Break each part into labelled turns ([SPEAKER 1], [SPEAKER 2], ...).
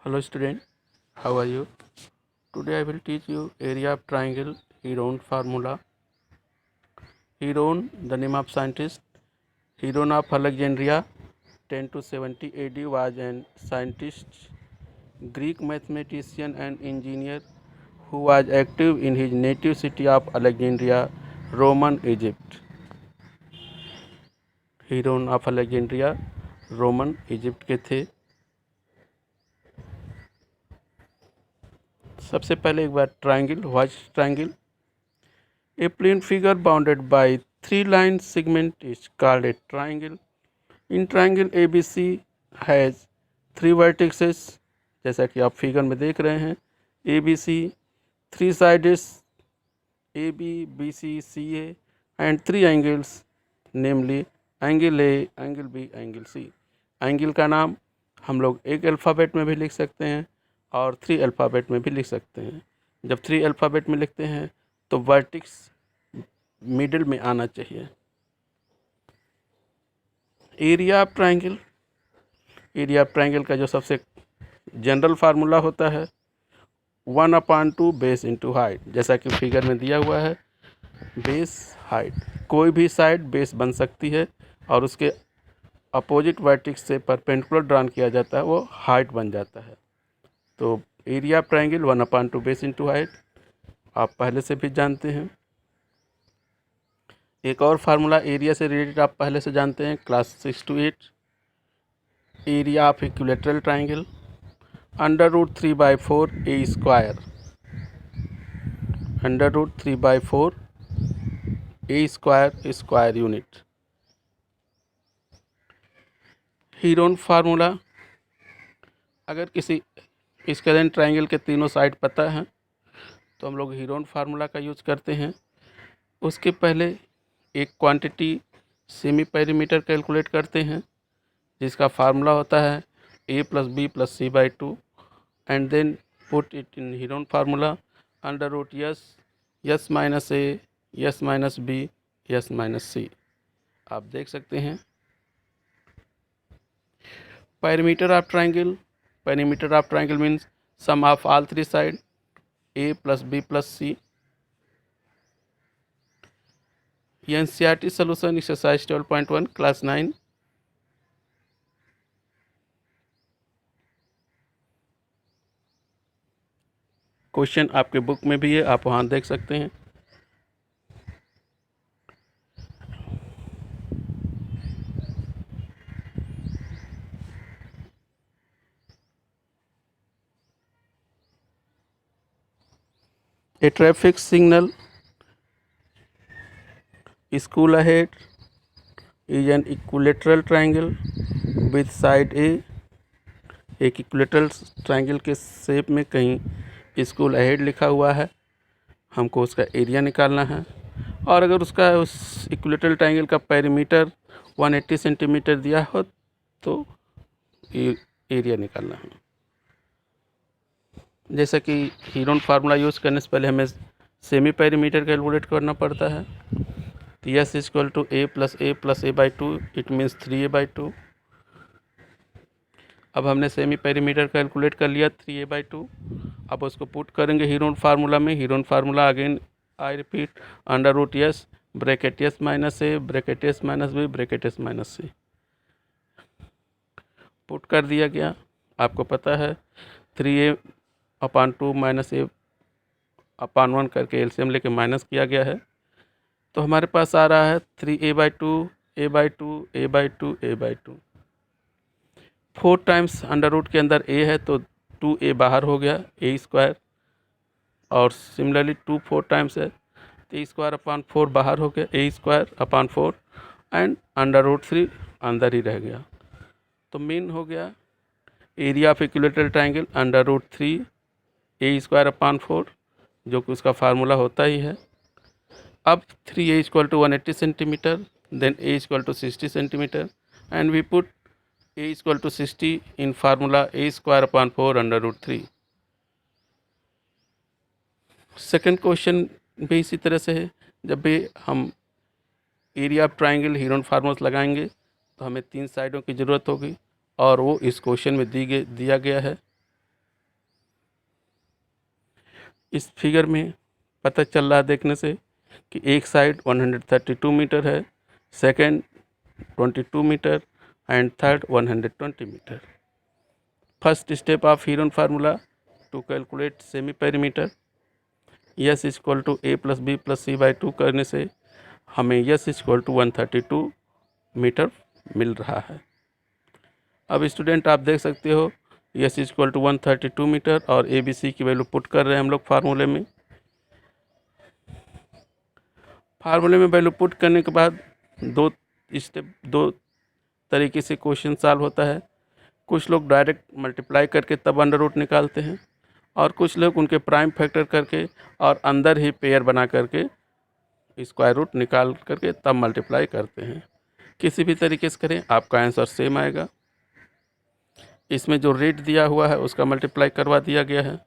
[SPEAKER 1] Hello student, how are you? Today I will teach you area of triangle Heron formula. Heron, the name of scientist. Heron of Alexandria, 10 to 70 AD, was an scientist, Greek mathematician and engineer who was active in his native city of Alexandria, Roman Egypt. Heron of Alexandria, Roman Egypt के थे। सबसे पहले एक बार triangle, what triangle? A plane figure bounded by three line segment is called a triangle. In triangle ABC has three vertices, जैसा कि आप figure में देख रहे हैं। ABC, three sides AB, BC, CA and three angles, namely angle A, angle B, angle C. Angle का नाम हम लोग एक अल्फ़ाबेट में भी लिख सकते हैं और थ्री अल्फ़ाबेट में भी लिख सकते हैं। जब थ्री अल्फ़ाबेट में लिखते हैं तो वर्टिक्स मिडिल में आना चाहिए। Area of triangle, area of triangle का जो सबसे जनरल फार्मूला होता है 1/2 बेस इंटू हाइट, जैसा कि फिगर में दिया हुआ है। बेस हाइट, कोई भी साइड बेस बन सकती है और उसके अपोजिट वर्टिक्स से परपेंडिकुलर ड्रॉन किया जाता है, वो हाइट बन जाता है। तो area of triangle 1/2 base into height आप पहले से भी जानते हैं। एक और फार्मूला एरिया से रिलेटेड आप पहले से जानते हैं, class 6 to 8। Area of equilateral triangle √3/4 A square, √3/4 A square, square unit. Heron formula, अगर किसी स्क्वायर ट्राइंगल के तीनों साइड पता है तो हम लोग हीरोन फार्मूला का यूज करते हैं। उसके पहले एक क्वांटिटी सेमी पेरीमीटर कैलकुलेट करते हैं, जिसका फार्मूला होता है a + b + c/2 and then put it in Heron formula √s, s - a, s - b, s - c। आप देख सकते हैं perimeter of triangle, perimeter of triangle means sum of all three side a + b + c। NCERT solution exercise 12.1 class 9। Question आपके book में भी है, आप वहाँ देख सकते हैं। A traffic signal, school ahead, is an equilateral triangle with side A। एक इक्विलेटरल ट्राइंगल के शेप में कहीं स्कूल अहेड लिखा हुआ है, हमको उसका एरिया निकालना है। और अगर उसका उस इक्विलेटरल ट्राइंगल का पेरीमीटर 180 सेंटीमीटर दिया हो तो एरिया निकालना है। जैसा कि हीरोन फार्मूला यूज़ करने से पहले हमें सेमी पेरीमीटर कैलकुलेट करना पड़ता है। तो S = a + a + a/2, it means 3a/2। अब हमने सेमी पेरीमीटर कैलकुलेट कर लिया 3a/2। अब उसको पुट करेंगे हीरोन फार्मूला में। Heron formula again I repeat √s bracket s - a bracket s - b bracket s - c put कर दिया गया। आपको पता है 3a/2 -a/1 करके एलसीएम लेके माइनस किया गया है, तो हमारे पास आ रहा है 3a/2 a/2 a/2 a/2। 4 times under root के अंदर a है तो 2a बाहर हो गया, a²। और सिमिलरली 2 4 टाइम्स है तो a²/4 बाहर हो गया, a²/4 एंड √3 अंदर ही रह गया। तो मीन हो गया area of equilateral triangle √3 a²/4, जो कि उसका फार्मूला होता ही है। अब 3a = 180 centimetre, then a = 60 centimetre and we put a = 60 in formula a²/4 √3। Second question भी इसी तरह से है। जब भी हम area of triangle Heron formula लगाएंगे तो हमें तीन साइडों की ज़रूरत होगी और वो इस क्वेश्चन में दिया गया है। इस फिगर में पता चल रहा है देखने से कि एक साइड 132 मीटर है, second 22 metre and third 120 metre. First step of Heron formula to calculate semi perimeter, s equal to a plus b plus c by 2 करने से हमें यस इक्वल टू 132 मीटर मिल रहा है। अब स्टूडेंट आप देख सकते हो यस इक्वल टू 132 मीटर और ए बी सी की वैल्यू पुट कर रहे हैं हम लोग फार्मूले में। फार्मूले में वैल्यू पुट करने के बाद दो तरीके से क्वेश्चन सॉल्व होता है। कुछ लोग डायरेक्ट मल्टीप्लाई करके तब अंडर रूट निकालते हैं और कुछ लोग उनके प्राइम फैक्टर करके और अंदर ही पेयर बना करके स्क्वायर रूट निकाल करके तब मल्टीप्लाई करते हैं। किसी भी तरीके से करें आपका आंसर सेम आएगा। इसमें जो रेट दिया हुआ है उसका मल्टीप्लाई करवा दिया गया है।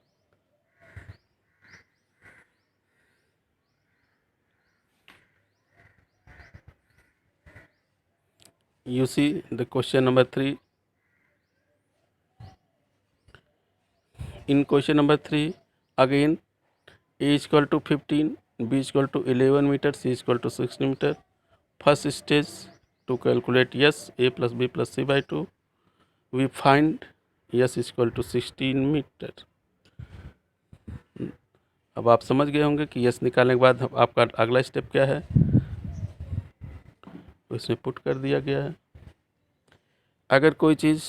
[SPEAKER 1] You see the question number 3. In question number 3, again A is equal to 15, B is equal to 11 meter, C is equal to 60 meter. First stage to calculate yes, A plus B plus C by 2. We find yes is equal to 16 meter. अब आप समझ गए होंगे कि yes निकालने के बाद आपका अगला स्टेप क्या है, इसमें पुट कर दिया गया है। अगर कोई चीज़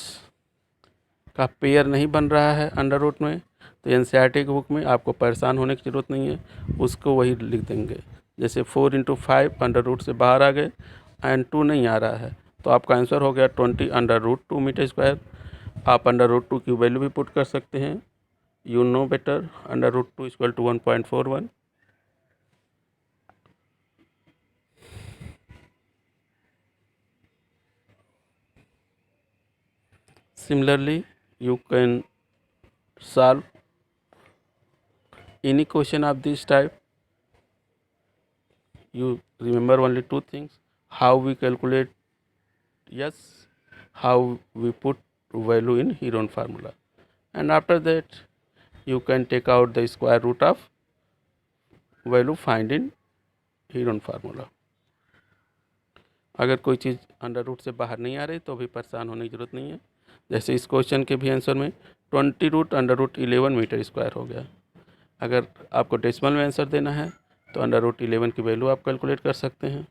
[SPEAKER 1] का पेयर नहीं बन रहा है अंडर रूट में तो एनसीईआरटी की बुक में आपको परेशान होने की ज़रूरत नहीं है, उसको वही लिख देंगे। जैसे 4 × 5 अंडर रूट से बाहर आ गए एंड 2 नहीं आ रहा है तो आपका आंसर हो गया 20 अंडर रूट 2 मीटर स्क्वायर। आप अंडर रूट 2 की वैल्यू भी पुट कर सकते हैं। You know better, under root 2 equal to 1.41। Similarly, you can solve any question of this type. You remember only two things: how we calculate yes, how we put value in Heron formula, and after that you can take out the square root of value find in Heron formula. अगर कोई चीज़ under root से बाहर नहीं आ रही तो भी परेशान होने की ज़रूरत नहीं है। जैसे इस क्वेश्चन के भी आंसर में 20 root under root 11 metre square हो गया। अगर आपको डेसिमल में आंसर देना है तो अंडर रूट 11 की वैल्यू आप कैलकुलेट कर सकते हैं।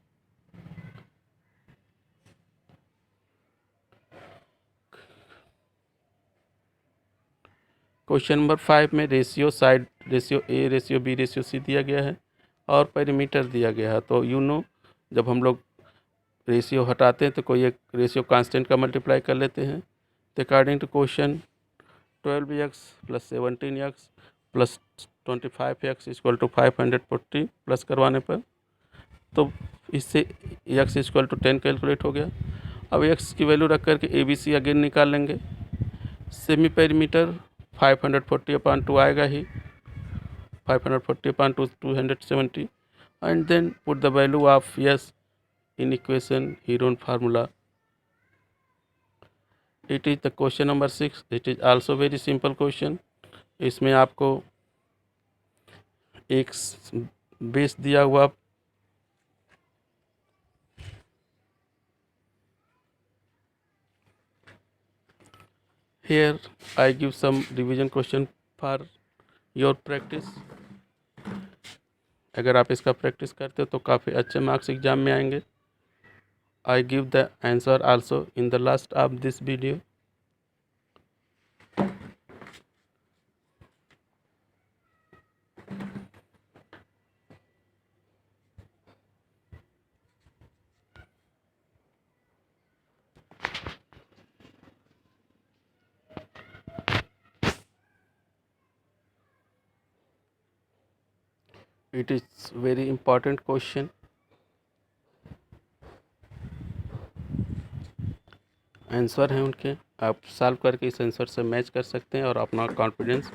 [SPEAKER 1] क्वेश्चन नंबर 5 में ratio side, ratio A, ratio B, ratio सी दिया गया है और पेरीमीटर दिया गया है। तो यू नो जब हम लोग रेशियो हटाते हैं तो कोई एक रेशियो कांस्टेंट का मल्टीप्लाई कर लेते हैं। तो according to question 12x + 17x + 25x equal to 540 plus करवाने पर तो इससे x इक्वल टू 10 कैलकुलेट हो गया। अब x की वैल्यू रख करके ए बी सी अगेन निकाल लेंगे। सेमी पेरीमीटर 540/2 आएगा ही, 540/2 270, and then put the value of s in equation Heron formula. It is the question number 6. It is also very simple question. इसमें आपको एक बेस दिया हुआ here I give some revision question for your practice. अगर आप इसका practice करते हो तो काफ़ी अच्छे मार्क्स एग्जाम में आएंगे। I give the answer also in the last of this video. It is very important question. Answer हैं उनके, आप सॉल्व करके इस आंसर से मैच कर सकते हैं और अपना कॉन्फिडेंस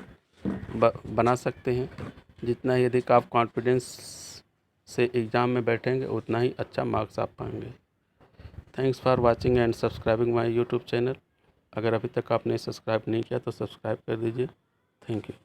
[SPEAKER 1] बना सकते हैं। जितना यदि आप कॉन्फिडेंस से एग्ज़ाम में बैठेंगे उतना ही अच्छा मार्क्स आप पाएंगे। Thanks for watching and subscribing my YouTube channel. अगर अभी तक आपने सब्सक्राइब नहीं किया तो सब्सक्राइब कर दीजिए। Thank you.